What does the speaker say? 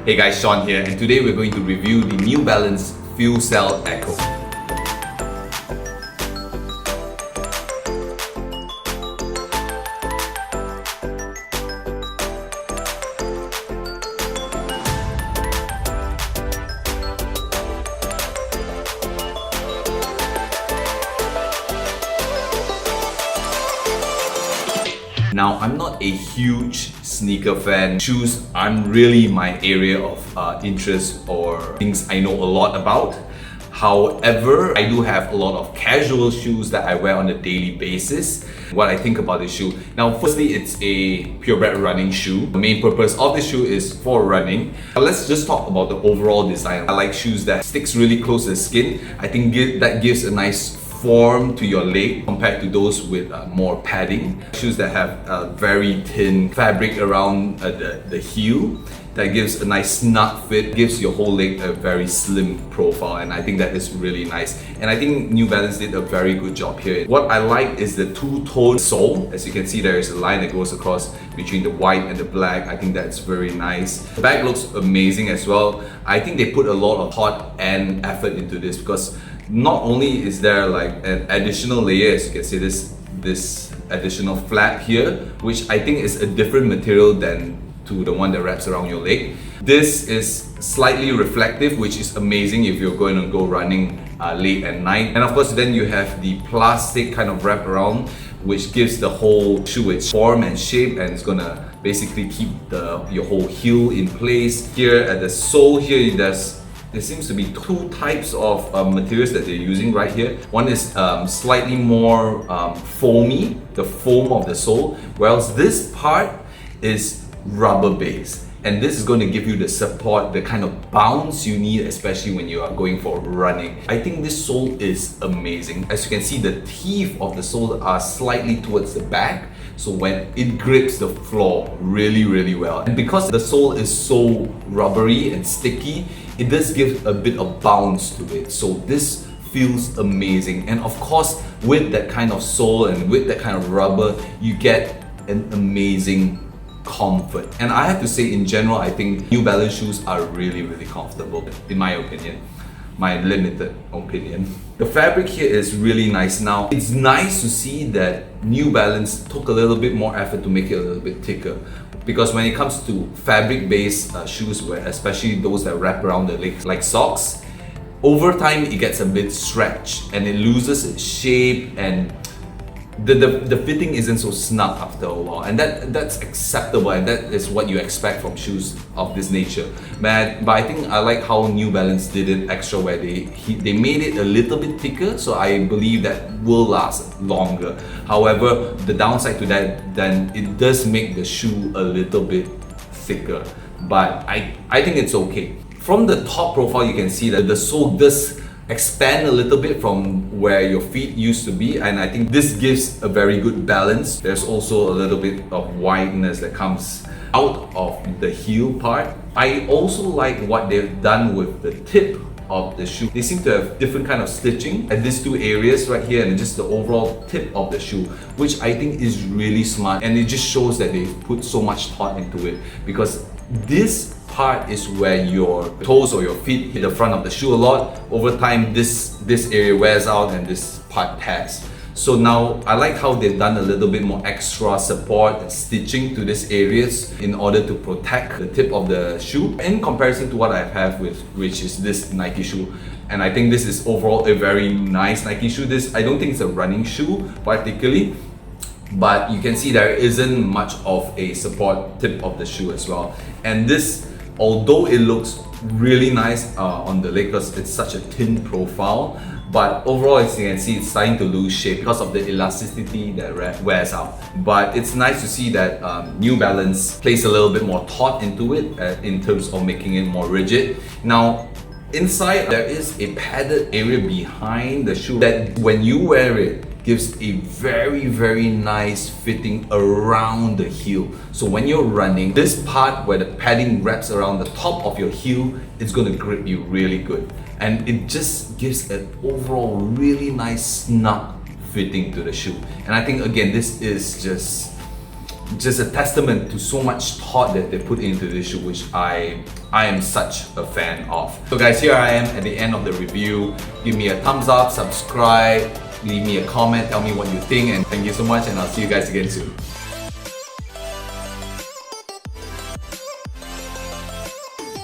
Hey guys, Sean here, and today we're going to review the New Balance FuelCell Echo. Now, I'm not a huge sneaker fan. Shoes aren't really my area of interest or things I know a lot about. However, I do have a lot of casual shoes that I wear on a daily basis. What I think about this shoe. Now, firstly, it's a purebred running shoe. The main purpose of this shoe is for running. Let's just talk about the overall design. I like shoes that sticks really close to the skin. I think that gives a nice form to your leg compared to those with more padding. Shoes that have a very thin fabric around the heel that gives a nice snug fit, gives your whole leg a very slim profile, and I think that is really nice. And I think New Balance did a very good job here. What I like is the two-tone sole. As you can see, there is a line that goes across between the white and the black. I think that's very nice. The bag looks amazing as well. I think they put a lot of thought and effort into this because not only is there like an additional layer, as you can see, this additional flap here, which I think is a different material than to the one that wraps around your leg. This is slightly reflective, which is amazing if you're going to go running late at night. And of course, then you have the plastic kind of wrap around, which gives the whole shoe its form and shape, and it's gonna basically keep your whole heel in place. Here at the sole here, there seems to be two types of materials that they're using right here. One is slightly more foamy, the foam of the sole, whereas this part is rubber based. And this is going to give you the support, the kind of bounce you need, especially when you are going for running. I think this sole is amazing. As you can see, the teeth of the sole are slightly towards the back, so when it grips the floor really well. And because the sole is so rubbery and sticky, it does give a bit of bounce to it. So this feels amazing. And of course, with that kind of sole and with that kind of rubber, you get an amazing comfort. And I have to say, in general, I think New Balance shoes are really comfortable, in my opinion. My limited opinion. The fabric here is really nice. Now, it's nice to see that New Balance took a little bit more effort to make it a little bit thicker. Because when it comes to fabric-based shoes, where especially those that wrap around the legs like socks, over time it gets a bit stretched and it loses its shape, and the fitting isn't so snug after a while, and that's acceptable, and that is what you expect from shoes of this nature. But I think I like how New Balance did it extra, where they made it a little bit thicker, so I believe that will last longer. However, the downside to that, then it does make the shoe a little bit thicker, but I think it's okay. From the top profile, you can see that the sole does expand a little bit from where your feet used to be, and I think this gives a very good balance. There's also a little bit of wideness that comes out of the heel part. I also like what they've done with the tip of the shoe. They seem to have different kind of stitching at these two areas right here, and just the overall tip of the shoe, which I think is really smart, and it just shows that they've put so much thought into it, because this part is where your toes or your feet hit the front of the shoe a lot. Over time, this area wears out and this part tears. So now I like how they've done a little bit more extra support and stitching to these areas in order to protect the tip of the shoe, in comparison to what I have with, which is this Nike shoe. And I think this is overall a very nice Nike shoe. I don't think it's a running shoe particularly, but you can see there isn't much of a support tip of the shoe as well. And this, although it looks really nice on the leg because it's such a thin profile, but overall, as you can see, it's starting to lose shape because of the elasticity that wears out. But it's nice to see that New Balance placed a little bit more thought into it in terms of making it more rigid. Now, inside there is a padded area behind the shoe that when you wear it, gives a very nice fitting around the heel. So when you're running, this part where the padding wraps around the top of your heel, it's going to grip you really good, and it just gives an overall really nice snug fitting to the shoe. And I think again, this is just just a testament to so much thought that they put into this shoe, which I am such a fan of. So guys, here I am at the end of the review. Give me a thumbs up, subscribe, leave me a comment, tell me what you think, and thank you so much, and I'll see you guys again soon.